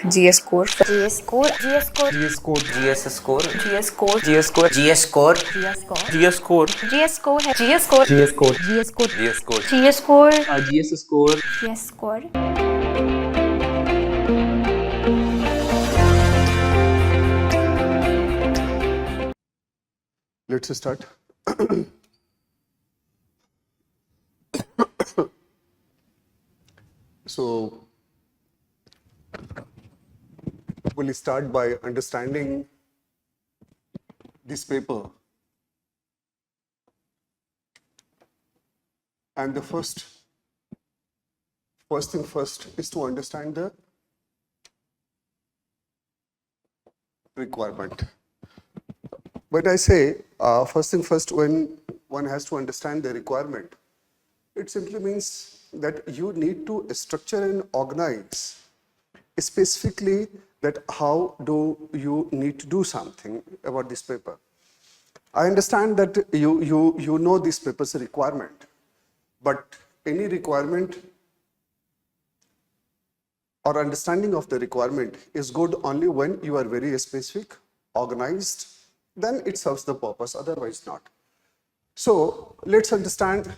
GS score. GS score. GS score. GS score. GS score. GS score. GS score. GS score. GS score. GS score. GS score है. GS score. GS score. GS score. GS score. GS score. GS score. GS score. Let's start. So, we'll start by understanding this paper. And the first thing first is to understand the requirement. But I say, first thing first, when one has to understand the requirement, it simply means that you need to structure and organize specifically that how do you need to do something about this paper. I understand that you know this paper's requirement, but any requirement or understanding of the requirement is good only when you are very specific, organized, then it serves the purpose, otherwise not. So let's understand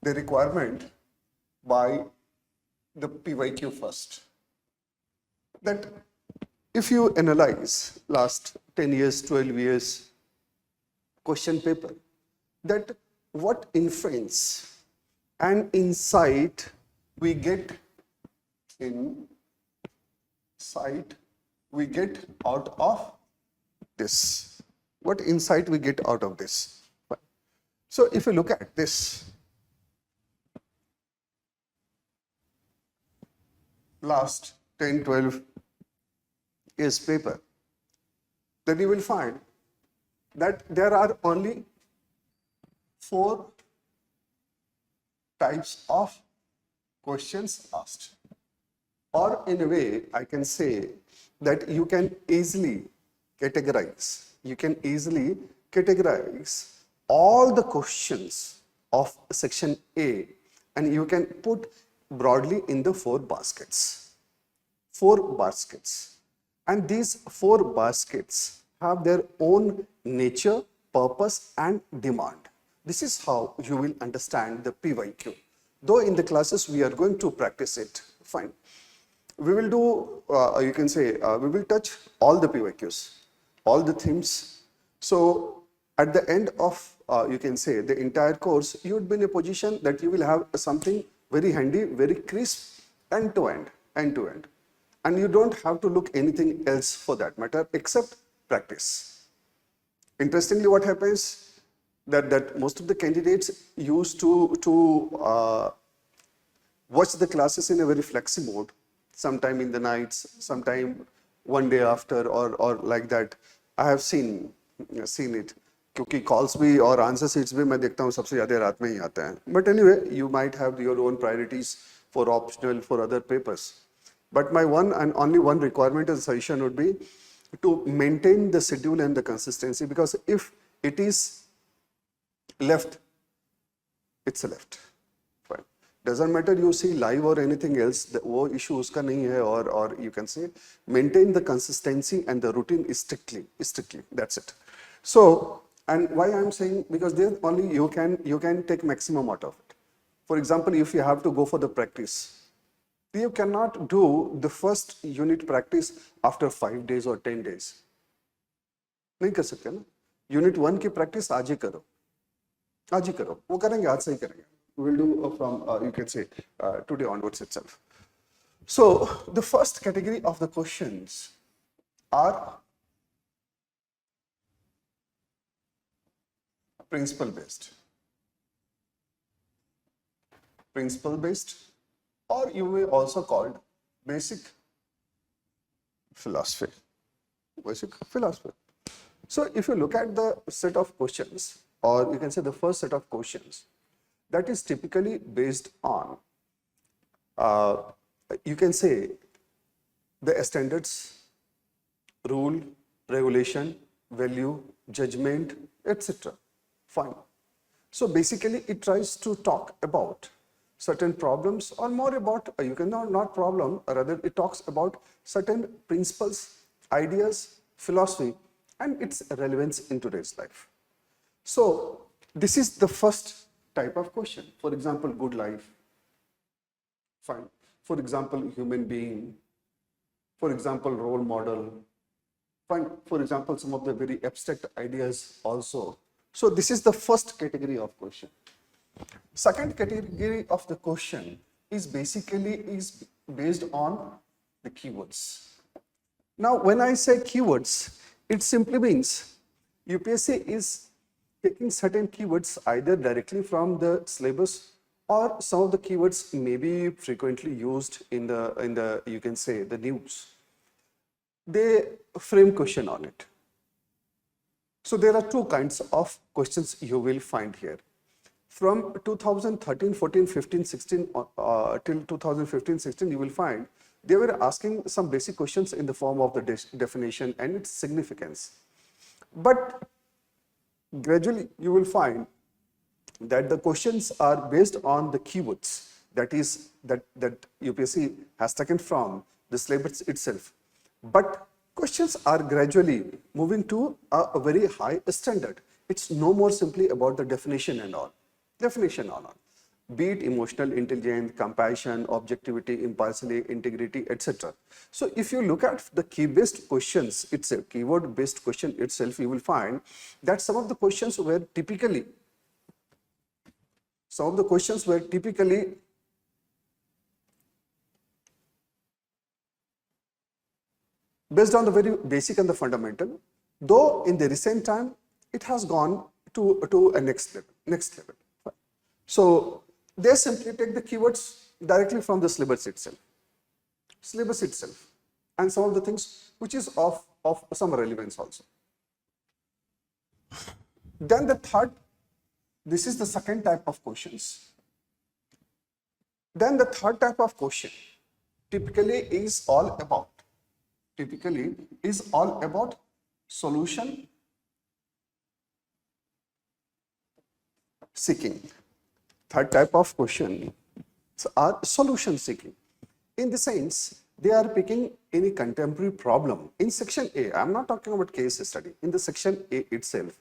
the requirement by the PYQ first. That if you analyze last 10 years, 12 years question paper, that what inference and insight we get out of this. What insight we get out of this? So if you look at this, last 10, 12 years paper, then you will find that there are only 4 types of questions asked. Or in a way, I can say that you can easily categorize all the questions of section A, and you can put broadly in the 4 baskets. 4 baskets. And these 4 baskets have their own nature, purpose, and demand. This is how you will understand the PYQ. Though in the classes we are going to practice it, fine. We will do, you can say, we will touch all the PYQs, all the themes. So at the end of, you can say, the entire course, you would be in a position that you will have something very handy, very crisp, end to end. And you don't have to look anything else for that matter except practice. Interestingly, what happens that most of the candidates used to watch the classes in a very flexi mode, sometime in the nights, sometime one day after, or like that. I have seen it. क्योंकि calls भी और answer sheets भी मैं देखता हूँ सबसे ज़्यादा रात में ही आते हैं. But anyway, you might have your own priorities for optional, for other papers. But my one and only one requirement and suggestion would be to maintain the schedule and the consistency, because if it is left, it's a left. Fine. Doesn't matter you see live or anything else, वो issue उसका नहीं है, or you can say maintain the consistency and the routine strictly. That's it. So, and why I'm saying, because there only you can take maximum out of it. For example, if you have to go for the practice, you cannot do the first unit practice after 5 days or 10 days. नहीं कर सकते ना. Unit 1 की practice आज ही करो. वो करेंगे, आज से ही करेंगे. We will do from, you can say, today onwards itself. So, the first category of the questions are principle based, or you may also called basic philosophy. So if you look at the set of questions, or you can say the first set of questions, that is typically based on, you can say, the standards, rule, regulation, value, judgment, etc. Fine. So basically it tries to talk about certain problems, or more about, you can not problem, rather it talks about certain principles, ideas, philosophy, and its relevance in today's life. So this is the first type of question. For example, good life, fine. For example, human being. For example, role model. Fine. For example, some of the very abstract ideas also. So this is the first category of question. Second category of the question is basically based on the keywords. Now, when I say keywords, it simply means UPSC is taking certain keywords either directly from the syllabus, or some of the keywords may be frequently used in the you can say the news. They frame question on it. So there are two kinds of questions you will find here. From 2013, 14, 15, 16 till 2015, 16, you will find they were asking some basic questions in the form of the definition and its significance. But gradually you will find that the questions are based on the keywords that UPSC has taken from the syllabus itself. But questions are gradually moving to a very high standard. It's no more simply about the definition and all. Be it emotional intelligence, compassion, objectivity, impartiality, integrity, etc. So if you look at the key-based questions itself, keyword-based question itself, you will find that some of the questions were typically based on the very basic and the fundamental, though in the recent time it has gone to a next level. So they simply take the keywords directly from the syllabus itself, and some of the things which is of some relevance also. Then this is the second type of questions. Then the third type of question typically is all about solution seeking. Third type of question are solution seeking. In the sense, they are picking any contemporary problem in section A. I'm not talking about case study, in the section A itself.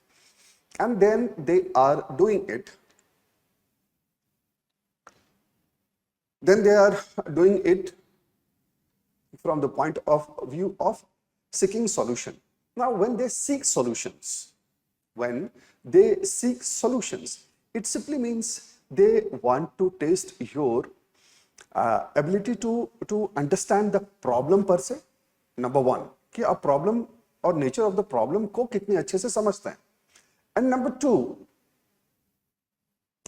And then they are doing it. Then they are doing it from the point of view of seeking solution. Now, when they seek solutions, it simply means they want to test your ability to understand the problem per se. Number one, कि आप problem or nature of the problem को कितने अच्छे से समझते हैं. And number two,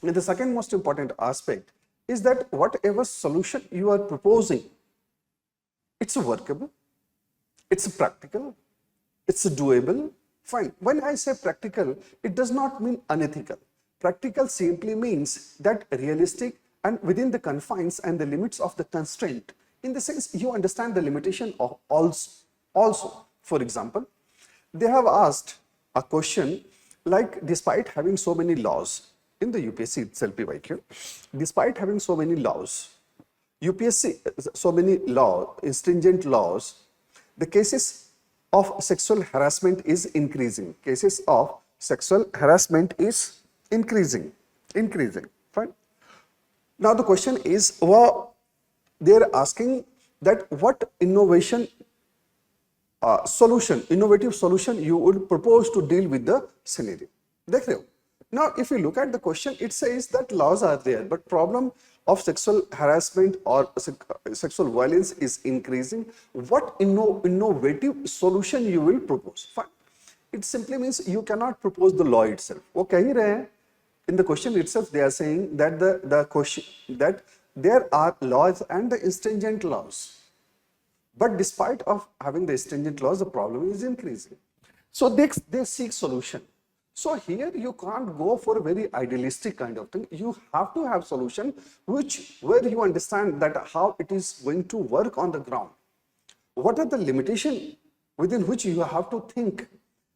the second most important aspect is that whatever solution you are proposing, it's workable, it's practical, it's doable. Fine. When I say practical, it does not mean unethical. Practical simply means that realistic and within the confines and the limits of the constraint. In the sense, you understand the limitation of also. For example, they have asked a question like, despite having so many laws in the UPSC itself, PYQ, despite having so many laws, stringent laws, the cases of sexual harassment is increasing. Cases of sexual harassment is increasing. Fine. Now the question is, they're asking that what innovative solution you would propose to deal with the scenario. Now, if you look at the question, it says that laws are there, but problem of sexual harassment or sexual violence is increasing. What innovative solution you will propose? Fine. It simply means you cannot propose the law itself. Okay, in the question itself, they are saying that the question that there are laws and the stringent laws, but despite of having the stringent laws, the problem is increasing. So they seek solution. So here you can't go for a very idealistic kind of thing. You have to have solution where you understand that how it is going to work on the ground. What are the limitations within which you have to think?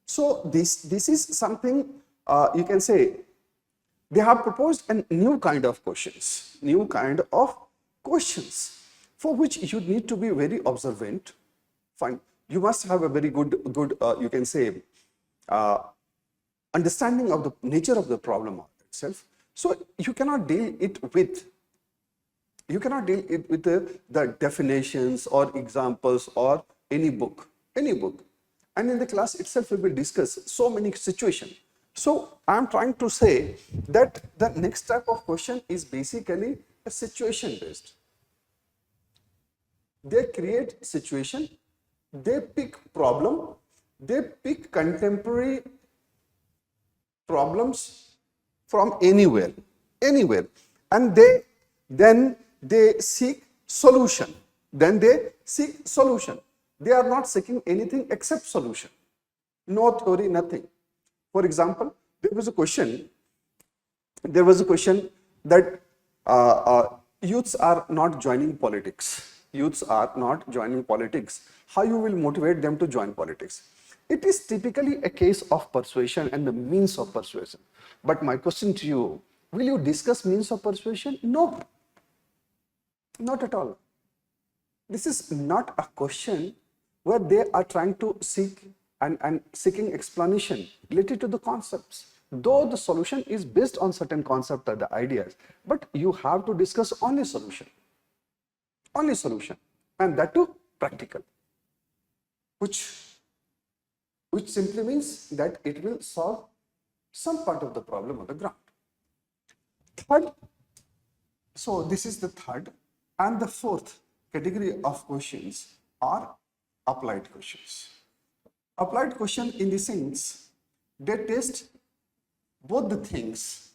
So this is something you can say They have proposed a new kind of questions, for which you need to be very observant. Fine, you must have a very good you can say understanding of the nature of the problem itself. So you cannot deal it with the definitions or examples or any book. And in the class itself we will discuss so many situations. So I am trying to say that the next type of question is basically a situation based. They create situation, they pick problem, they pick contemporary problems from anywhere, and then they seek solution. They are not seeking anything except solution. No theory, nothing. For example, there was a question that youths are not joining politics. How you will motivate them to join politics? It is typically a case of persuasion and the means of persuasion. But my question to you, will you discuss means of persuasion? No, not at all. This is not a question where they are trying to seek and seeking explanation related to the concepts. Though the solution is based on certain concept or the ideas, but you have to discuss only solution, and that too practical, which simply means that it will solve some part of the problem on the ground. Third, so this is the third, and the fourth category of questions are applied questions. Applied question in the sense they test both the things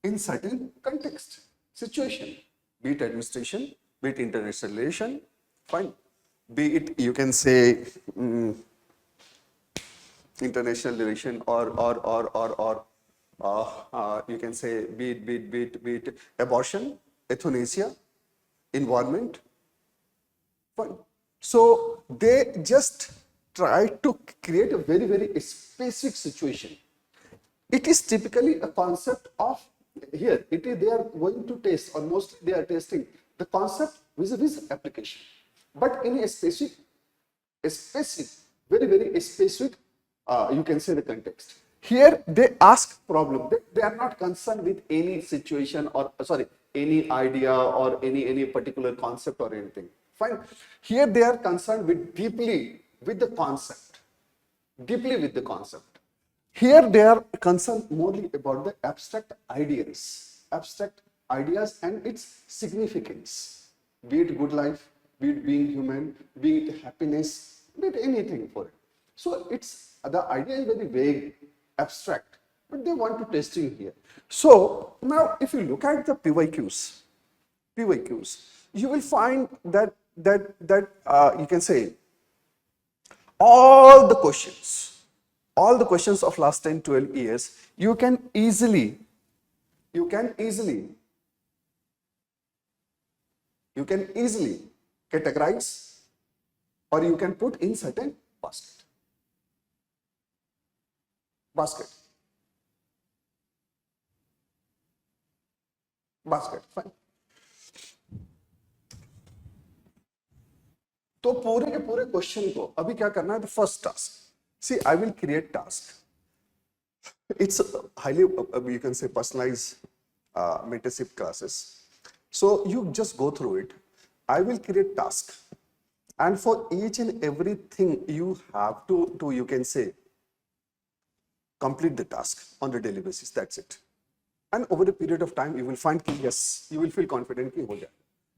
in certain context, situation, be it administration, be it international relation, fine, be it you can say international relation or you can say be it abortion, euthanasia, environment, fine. So they just try to create a very specific situation. It is typically a concept of here. They are going to test, or mostly they are testing the concept vis-a-vis application, but in a specific, very specific. You can say the context. Here they ask problem. They are not concerned with any situation or any idea or any particular concept or anything. Fine. Here they are concerned with deeply with the concept. Here they are concerned morely about the abstract ideas and its significance. Be it good life, be it being human, be it happiness, be it anything for it. So the idea is very vague, abstract, but they want to test in here. So now if you look at the PYQs, you will find that you can say all the questions of last 10-12 years, you can easily categorize, or you can put in certain basket, fine. तो पूरे के पूरे question को अभी क्या करना है? The first task. See, I will create task. It's highly you can say personalized mentorship classes. So you just go through it. I will create task, and for each and everything you have to you can say complete the task on a daily basis. That's it. And over a period of time, you will find yes, you will feel confident ki ho jayega.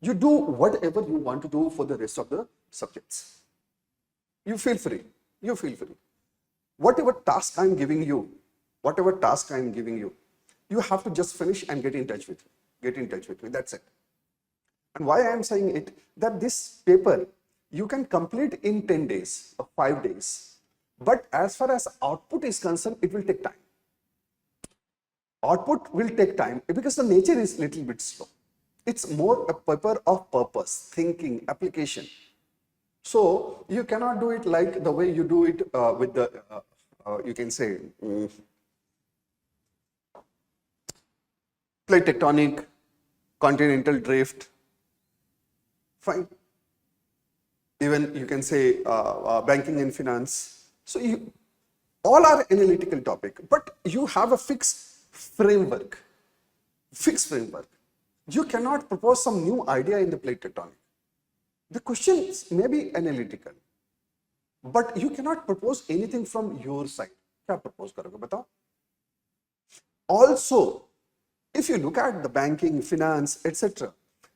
You do whatever you want to do for the rest of the subjects. You feel free. Whatever task I am giving you, you have to just finish and get in touch with me. That's it. And why I am saying it, that this paper you can complete in 10 days or 5 days. But as far as output is concerned, it will take time. Because the nature is little bit slow. It's more a paper of purpose, thinking, application. So you cannot do it like the way you do it with the, you can say, plate tectonic, continental drift, fine. Even you can say banking and finance. So you all are analytical topic, but you have a fixed framework. Fixed framework. You cannot propose some new idea in the plate tectonic. The questions may be analytical, but you cannot propose anything from your side. क्या propose करोगे बताओ? Also, if you look at the banking, finance, etc.,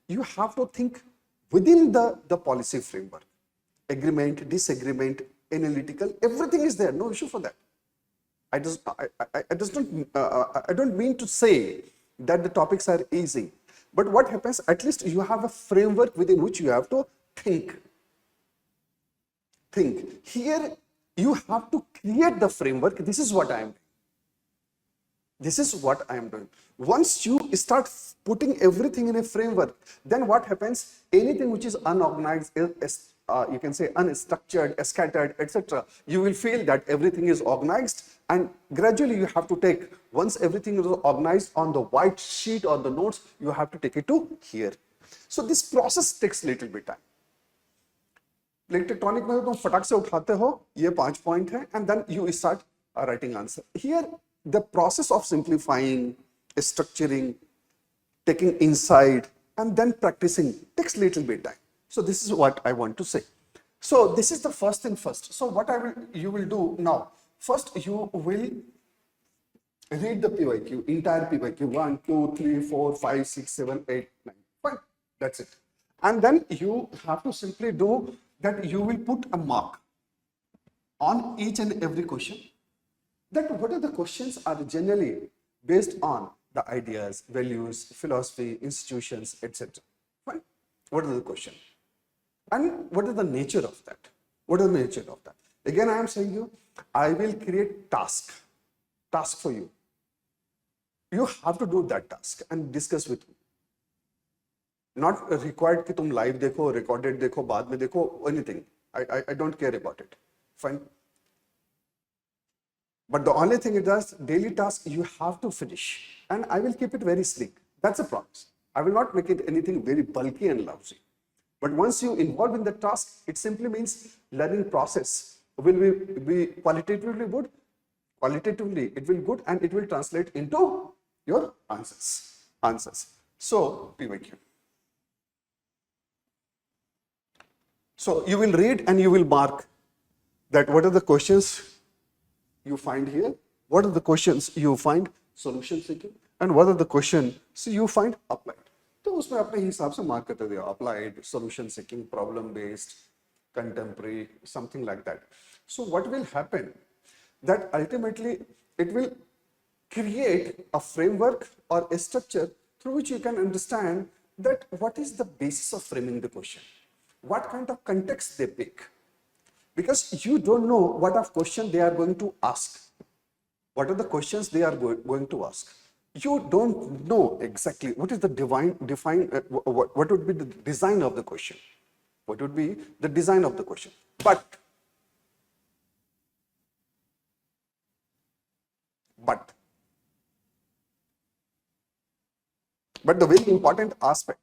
you have to think within the policy framework. Agreement, disagreement, analytical, everything is there. No issue for that. I don't mean to say that the topics are easy, but what happens? At least you have a framework within which you have to think. Think. Here you have to create the framework. This is what I am doing. This is what I am doing. Once you start putting everything in a framework, then what happens? Anything which is unorganized, you can say unstructured, scattered, etc., you will feel that everything is organized, and gradually you have to take, once everything is organized on the white sheet or the notes, you have to take it to here. So this process takes little bit time. Plate tectonic में तुम फटाक से उठाते हो, ये 5 point है, and then you start writing answer. Here the process of simplifying, structuring, taking insight, and then practicing takes little bit time. So this is what I want to say. So this is the first thing first. So what you will do now, first you will read the PYQ, entire PYQ, 1, 2, 3, 4, 5, 6, 7, 8, 9, fine, that's it. And then you have to simply do that. You will put a mark on each and every question, that what are the questions are generally based on the ideas, values, philosophy, institutions, etc. Fine. What are the questions? And what is the nature of that? What is the nature of that? Again, I am saying you, I will create task for you. You have to do that task and discuss with me. Not required कि तुम live देखो, recorded देखो, बाद में देखो, anything. I don't care about it. Fine. But the only thing it does, daily task you have to finish, and I will keep it very sleek. That's a promise. I will not make it anything very bulky and lousy. But once you involve in the task, it simply means learning process will be qualitatively good. Qualitatively, it will good, and it will translate into your answers. So PYQ. So you will read and you will mark that what are the questions you find here, what are the questions you find solution seeking, and what are the questions you find applied. तो उसमें अपने हिसाब से mark करते दिया, applied, solution seeking, problem based, contemporary, something like that. So what will happen, that ultimately it will create a framework or a structure through which you can understand that what is the basis of framing the question, what kind of context they pick, because you don't know what of question they are going to ask, what are the questions they are going to ask. You don't know exactly what is the what would be the design of the question, what would be the design of the question. But the very important aspect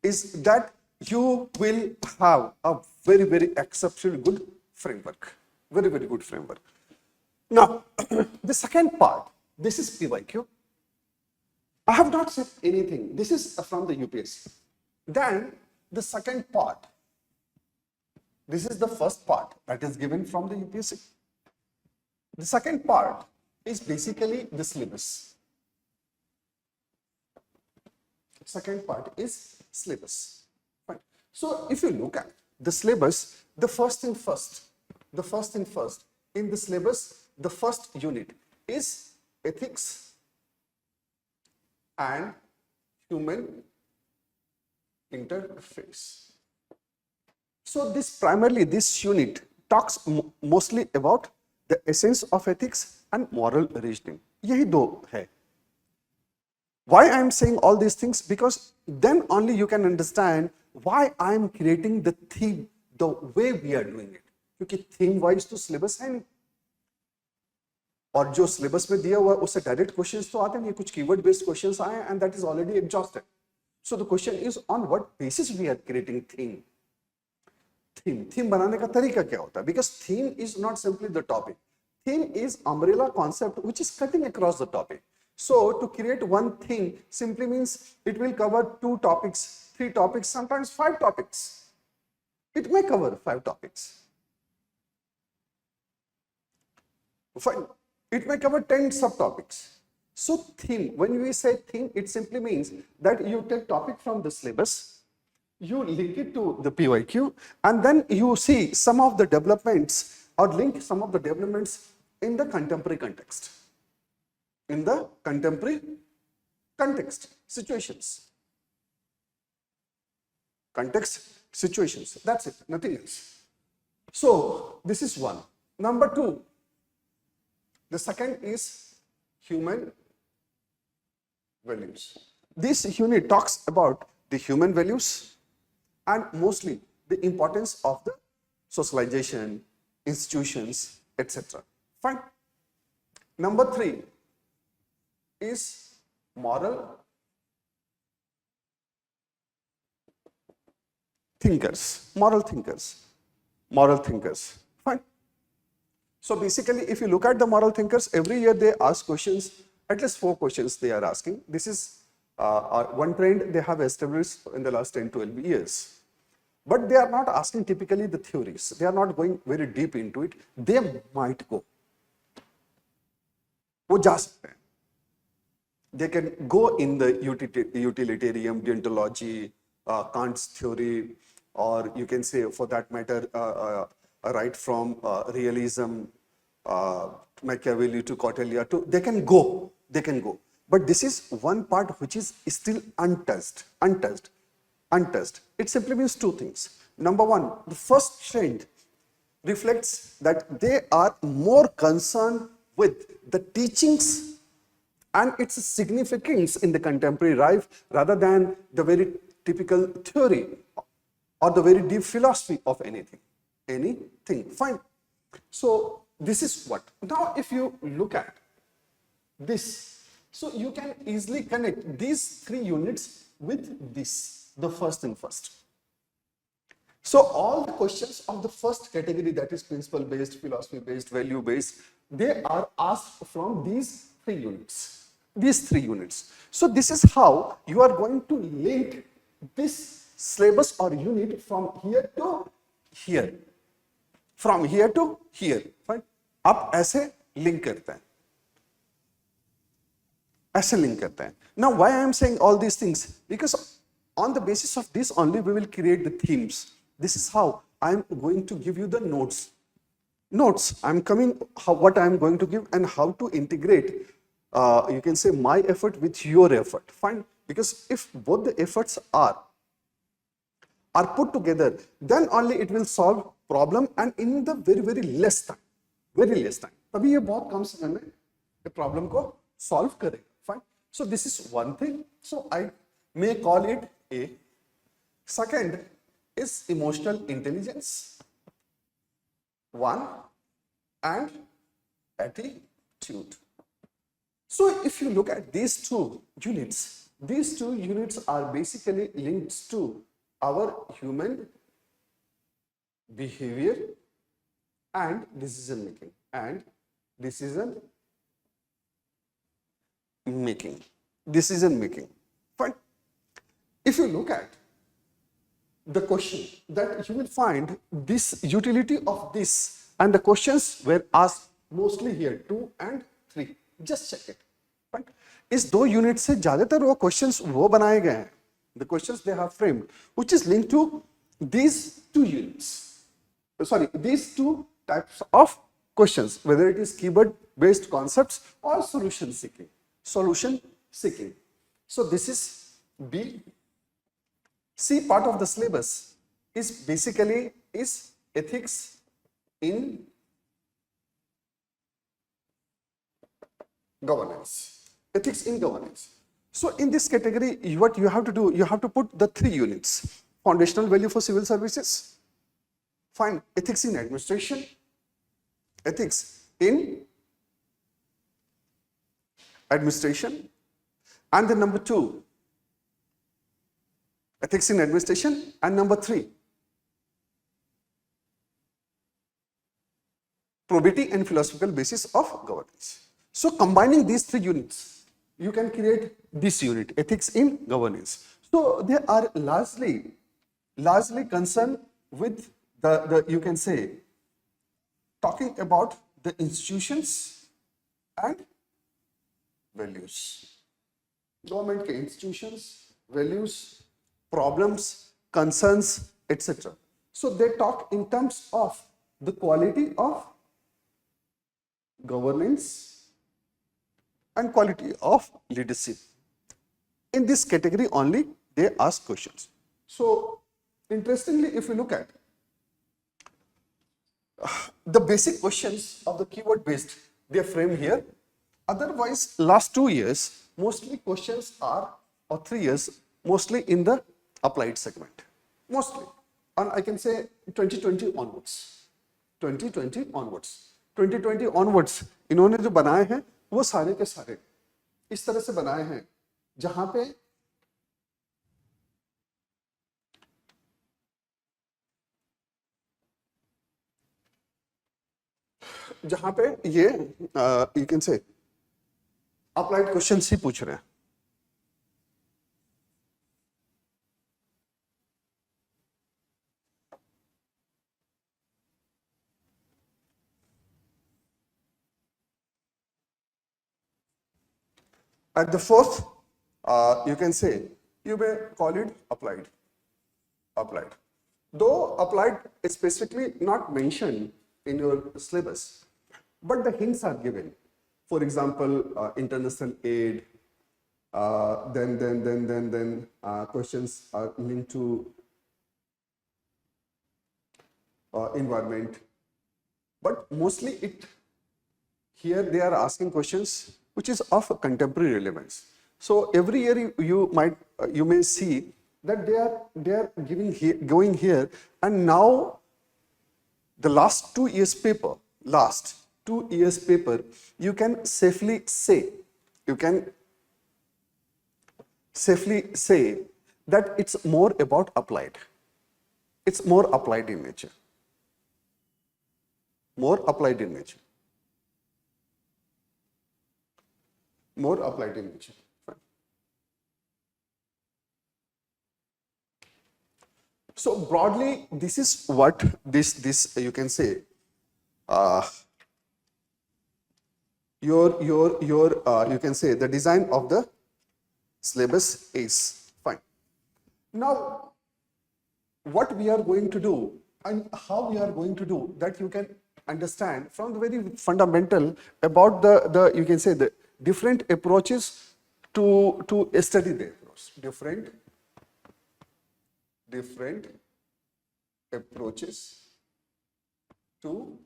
is that you will have a very, very exceptionally good framework, very, very good framework. Now, the second part, this is PYQ. I have not said anything. This is from the UPSC. Then the second part, this is the first part that is given from the UPSC. The second part is basically the syllabus. Second part is syllabus. Right. So if you look at the syllabus, the first thing first, in the syllabus, the first unit is ethics and human interface. So this unit talks mostly about the essence of ethics and moral reasoning. यही दो है. Why I am saying all these things? Because then only you can understand why I am creating the theme the way we are doing it. क्योंकि theme wise तो syllabus है नहीं. और जो syllabus में दिया हुआ है उससे डायरेक्ट क्वेश्चंस तो आते नहीं, कुछ कीवर्ड बेस्ड क्वेश्चंस आए and that is already exhausted. So the question is on what basis we are creating theme. Theme बनाने का तरीका क्या होता है? Because theme is not simply the topic. Theme is umbrella concept which is cutting across the topic. So to create one thing simply means it will cover 2 topics, 3 topics, sometimes 5 topics. It may cover 5 topics. Fine. It may cover 10 subtopics. So theme, when we say theme, it simply means that you take topic from the syllabus, you link it to the PYQ, and then you see some of the developments or link some of the developments in the contemporary context. In the contemporary context, situations. Context, situations. That's it, nothing else. So, this is one. Number 2, the second is human values. This unit talks about the human values and mostly the importance of the socialization, institutions, etc. Fine. Number 3 is moral thinkers. Moral thinkers. Fine. So basically, if you look at the moral thinkers, every year they ask questions, at least 4 questions they are asking. This is one trend they have established in the last 10-12 years. But they are not asking typically the theories. They are not going very deep into it. They might go. वो जा सकते हैं. They can go in the utilitarian, deontology, Kant's theory, or you can say for that matter, right from realism, Machiavelli to Cortella, they can go. But this is one part which is still untouched. It simply means 2 things. Number 1, the first trend reflects that they are more concerned with the teachings and its significance in the contemporary life rather than the very typical theory or the very deep philosophy of anything. Fine. So this is what. Now if you look at this, so you can easily connect these 3 units with this, the first and first. So all the questions of the first category, that is principle based, philosophy based, value based, they are asked from these 3 units. So this is how you are going to link this syllabus or unit from here to here. From here to here. Fine. आप ऐसे link करते हैं. Now why I am saying all these things? Because on the basis of this only we will create the themes. This is how I am going to give you the notes. What I am going to give and how to integrate, you can say my effort with your effort. Fine. Because if both the efforts are put together, then only it will solve problem and in the very less time. तभी ये बहुत कम समय में ये problem को solve करेगा. Fine. So this is one thing. So I may call it A. Second is emotional intelligence. 1 and attitude. So if you look at these 2 units are basically linked to our human behavior and decision making. Fine. If you look at the question, that you will find this utility of this, and the questions were asked mostly here 2 and 3. Just check it. Right? इस 2 unit से ज्यादातर वो questions वो बनाए गए हैं, the questions they have framed, which is linked to these 2 units. Sorry, these 2 types of questions, whether it is keyword based concepts or solution seeking. So this is B. C part of the syllabus is basically ethics in governance. So in this category, what you have to do, you have to put the 3 units. Foundational value for civil services. Fine. Ethics in administration. Ethics in administration. And then number 2, ethics in administration. And number 3, probity and philosophical basis of governance. So combining these 3 units, you can create this unit, ethics in governance. So they are largely concerned with the you can say, talking about the institutions and values. Government के institutions, values, problems, concerns, etc. So they talk in terms of the quality of governance and quality of leadership. In this category only they ask questions. So interestingly, if you look at the basic questions of the keyword based, they are framed here. Otherwise, last 2 years, mostly questions are, or 3 years, mostly in the applied segment. Mostly. And I can say 2020 onwards. 2020 onwards. 2020 onwards, इन्होंने जो बनाए हैं, वो सारे के सारे इस तरह से बनाए हैं, जहां पे ये you can say applied questions ही पूछ रहे हैं. At the fourth, you can say, you may call it applied. Applied. Though applied is specifically not mentioned in your syllabus, but the hints are given. For example, international aid, then questions are linked to environment. But mostly here they are asking questions which is of contemporary relevance. So every year you may see that they are going here, and now the last 2 years paper, you can safely say that it's more about applied. It's more applied in nature. More applied in nature. More applied in nature. Fine. So broadly, this is what this you can say. You can say the design of the syllabus is. Fine. Now, what we are going to do and how we are going to do that, you can understand from the very fundamental about the you can say the different approaches to study the approach. Different approaches to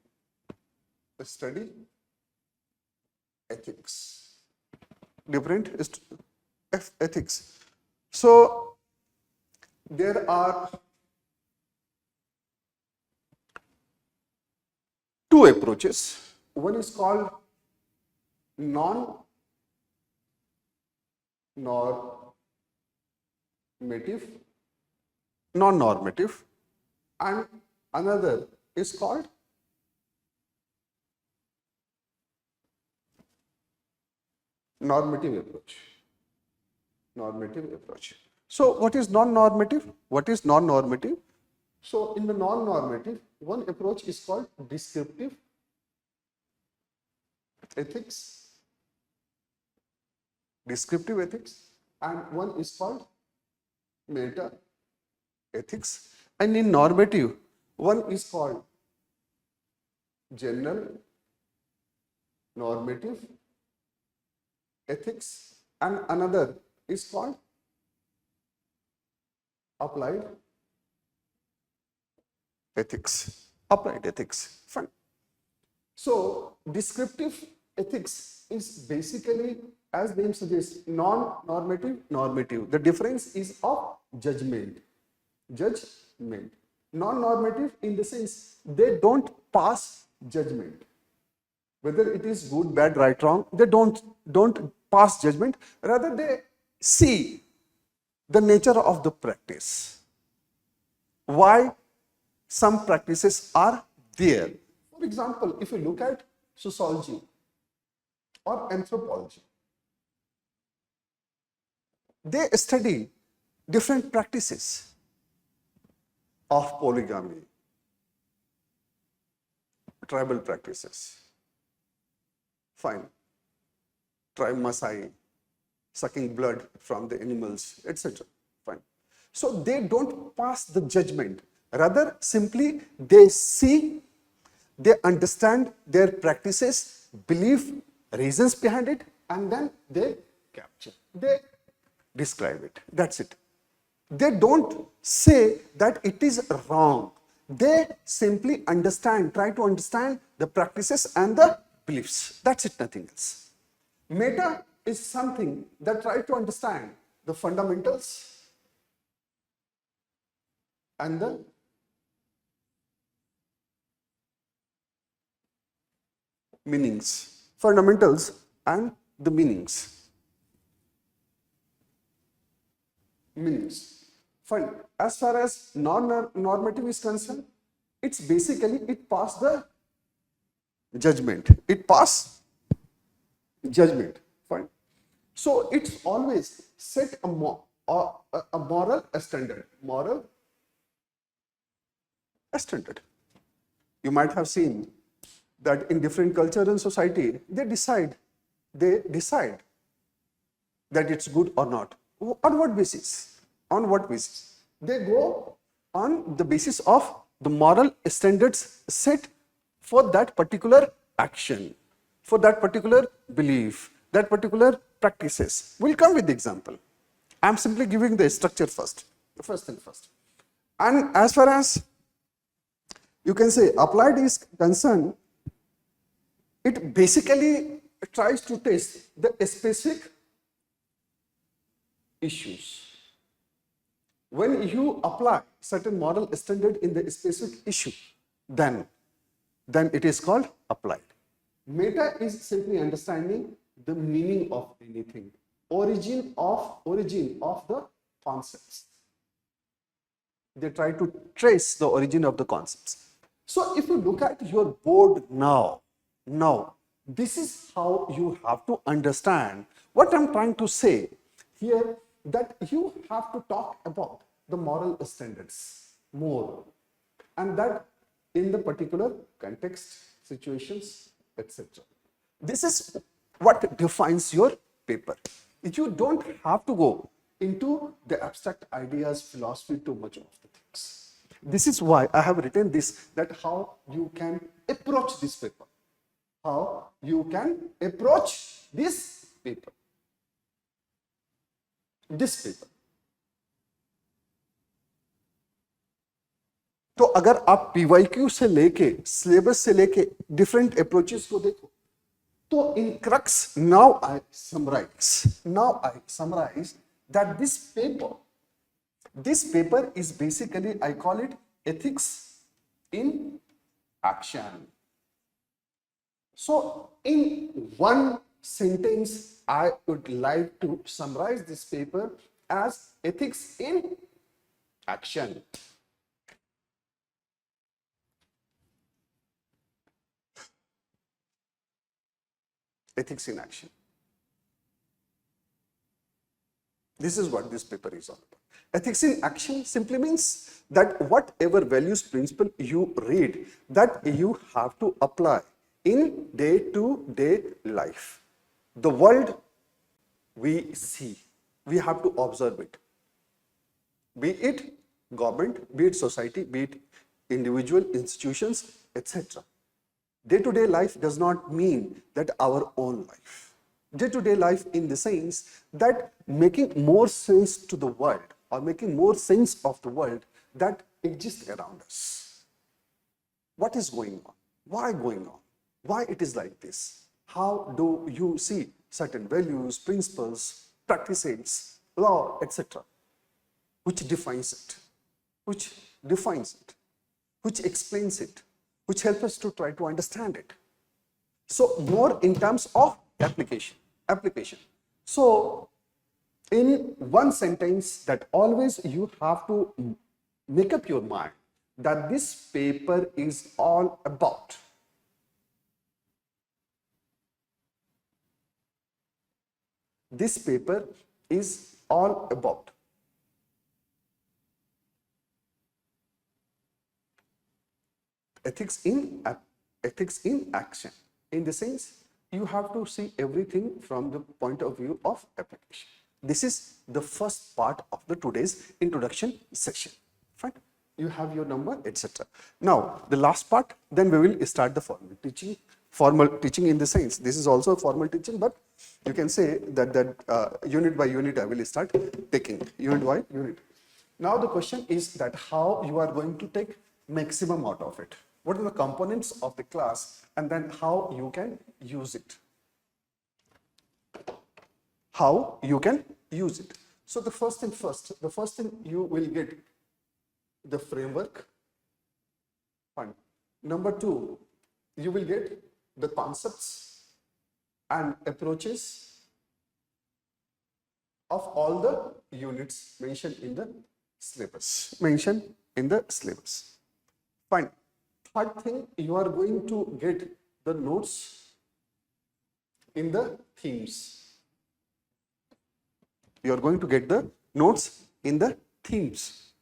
study ethics. Different ethics. So there are 2 approaches. One is called non-normative, and another is called normative approach. So what is non-normative? So in the non-normative, one approach is called descriptive ethics, and one is called meta ethics. And in normative, one is called general normative ethics, and another is called applied ethics. Fine. So descriptive ethics is basically, as name suggests, non-normative, normative. The difference is of judgment. Non-normative in the sense they don't pass judgment. Whether it is good, bad, right, wrong, they don't pass judgment, rather they see the nature of the practice. Why some practices are there. For example, if you look at sociology or anthropology, they study different practices of polygamy, tribal practices, fine, tribe Maasai, sucking blood from the animals, etc. Fine. So they don't pass the judgment, rather simply they see, they understand their practices, believe, reasons behind it, and then they capture, they describe it. That's it. They don't say that it is wrong. They simply understand, try to understand the practices and the beliefs. That's it, nothing else. Meta is something that try to understand the fundamentals and the meanings. Fundamentals and the meanings. Fine. As far as non-normative is concerned, it's basically it pass the judgment. It pass judgment. Fine. So it's always set a moral standard. Moral standard. You might have seen that in different culture and society, they decide that it's good or not. On what basis? On what basis? They go on the basis of the moral standards set for that particular action, for that particular belief, that particular practices. We'll come with the example. I'm simply giving the structure first, the first thing first. And as far as you can say applied is concerned, it basically tries to test the specific issues. When you apply certain moral standard in the specific issue, then it is called applied. Meta is simply understanding the meaning of anything, origin of the concepts. They try to trace the origin of the concepts. So if you look at your board now, this is how you have to understand what I'm trying to say here, that you have to talk about the moral standards more, and that in the particular context, situations, etc. This is what defines your paper. You don't have to go into the abstract ideas, philosophy too much of the things. This is why I have written this, that how you can approach this paper. How you can approach this paper. तो अगर आप PYQ से लेके syllabus से लेके different approaches को देखो, तो इन crux now I summarize that this paper is basically, I call it ethics in action. So in one sentence, I would like to summarize this paper as ethics in action. Ethics in action. This is what this paper is all about. Ethics in action simply means that whatever values, principle you read, that you have to apply in day-to-day life. The world we see, we have to observe it. Be it government, be it society, be it individual institutions, etc. Day-to-day life does not mean that our own life. Day-to-day life in the sense that making more sense to the world, or making more sense of the world that exists around us. What is going on? Why going on? Why it is like this? How do you see certain values, principles, practices, law, etc., which defines it, which explains it, which help us to try to understand it. So more in terms of application. So in one sentence, that always you have to make up your mind that this paper is all about. This paper is all about. Ethics in action. In the sense, you have to see everything from the point of view of application. This is the first part of the today's introduction session. Fine. You have your number, etc. Now, the last part, then we will start the formal teaching. Formal teaching in the sense, this is also formal teaching, but you can say that unit by unit I will start taking, unit by unit. Now the question is that how you are going to take maximum out of it. What are the components of the class, and then how you can use it. How you can use it. So the first thing you will get the framework. Fine. Number 2, you will get the concepts and approaches of all the units mentioned in the syllabus. Fine. Third thing, you are going to get the notes in the themes. You are going to get the notes in the themes.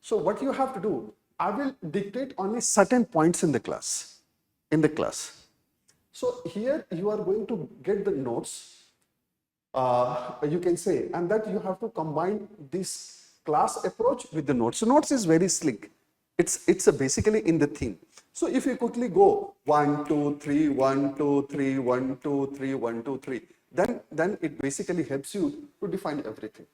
So what you have to do, I will dictate only certain points in the class. So here you are going to get the notes, you can say, and that you have to combine this class approach with the notes. So notes is very slick. It's basically in the theme. So if you quickly go 1, 2, 3, 1, 2, 3, 1, 2, 3, 1, 2, 3, then it basically helps you to define everything.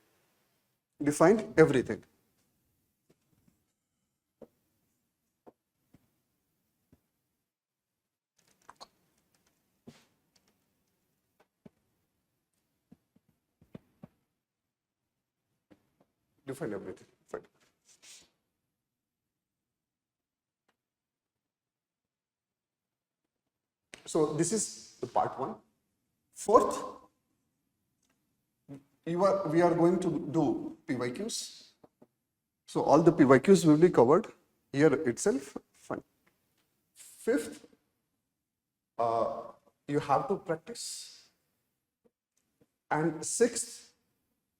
Fine. So this is the part 1. Fourth, we are going to do PYQs. So all the PYQs will be covered here itself. Fine. Fifth, you have to practice. And sixth,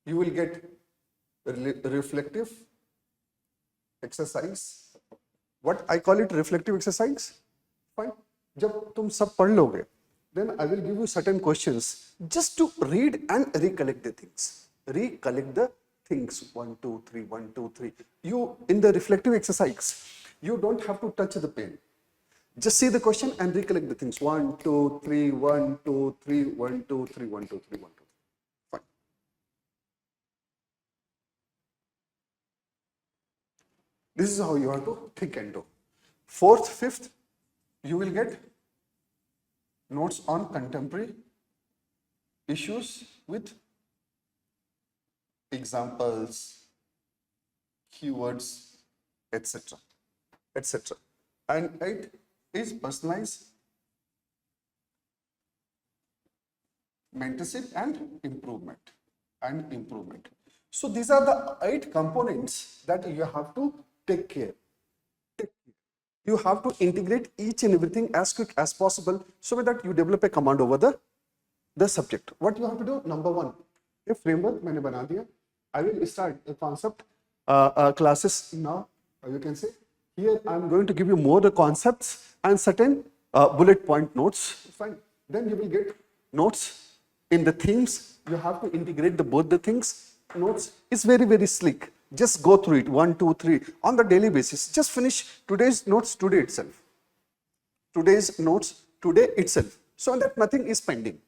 you will get reflective exercise. What I call it, reflective exercise. Fine. जब तुम सब पढ़ लोगे, then I will give you certain questions just to read and recollect the things. 1, 2, 3, 1, 2, 3. You, in the reflective exercise, you don't have to touch the pen. Just see the question and recollect the things. 1, 2, 3, 1, 2, 3, 1, 2, 3, 1, 2, 3, 1, 2, 3. Fine. This is how you have to think and do. Fourth, fifth, you will get notes on contemporary issues with examples, keywords, etc. And it is personalized mentorship and improvement. So these are the 8 components that you have to take care. You have to integrate each and everything as quick as possible so that you develop a command over the subject. What you have to do, number 1, a framework मैंने बना दिया. I will start the concept classes now. You can say here I am going to give you more the concepts and certain bullet point notes. Fine. Then you will get notes in the themes. You have to integrate both the things. Notes is very, very slick. Just go through it 1, 2, 3 on the daily basis. Just finish today's notes today itself. So that nothing is pending.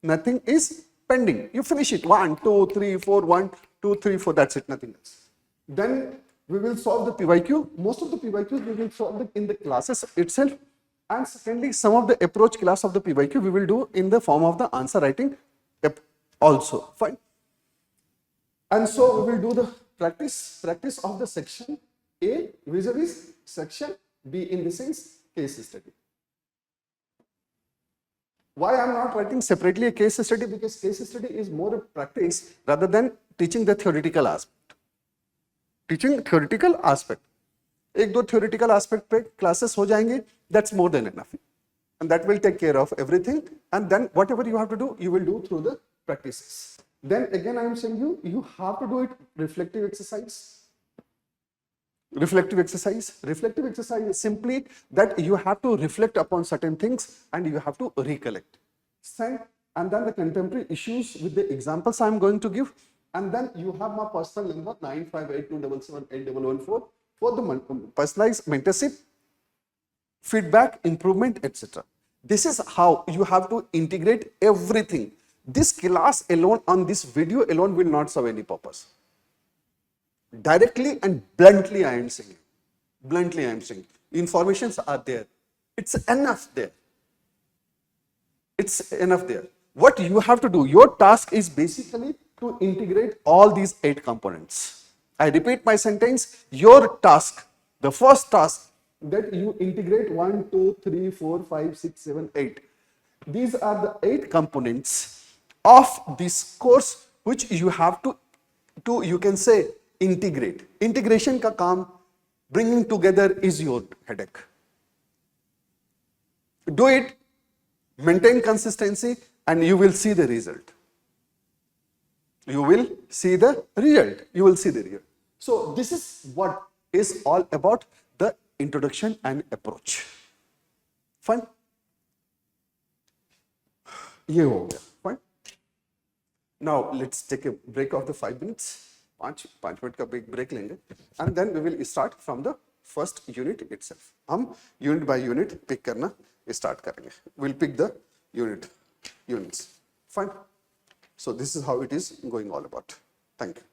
You finish it 1, 2, 3, 4, 1, 2, 3, 4. That's it. Nothing else. Then we will solve the PYQ. Most of the PYQs we will solve in the classes itself. And secondly, some of the approach class of the PYQ we will do in the form of the answer writing also. Fine. And so we will do the practice of the section A vis-a-vis section B, in the sense case study. Why I'm not writing separately a case study? Because case study is more a practice rather than teaching the theoretical aspect. Teaching theoretical aspect. एक दो theoretical aspect पे classes हो जाएंगे, that's more than enough. And that will take care of everything. And then whatever you have to do, you will do through the practices. Then again, I am saying you have to do it reflective exercise. Reflective exercise. Reflective exercise is simply that you have to reflect upon certain things and you have to recollect. And then the contemporary issues with the examples I am going to give. And then you have my personal number 9582778114 for the personalized mentorship, feedback, improvement, etc. This is how you have to integrate everything. This class alone on this video alone will not serve any purpose. Directly and bluntly I am saying. Bluntly I am saying. Informations are there. It's enough there. It's enough there. What you have to do, your task is basically to integrate all these 8 components. I repeat my sentence, your task, the first task, that you integrate 1, 2, 3, 4, 5, 6, 7, 8. These are the 8 components of this course which you have to you can say, integrate. Integration ka kaam, bringing together is your headache. Do it, maintain consistency, and you will see the result. You will see the result. You will see the result. So this is what is all about the introduction and approach. Fine? ये हो गया. Fine? Now let's take a break of the 5 minutes. 5 minute का break लेंगे. And then we will start from the first unit itself. हम unit by unit pick करना start करेंगे. We'll pick the units. Fine? So this is how it is going all about. Thank you.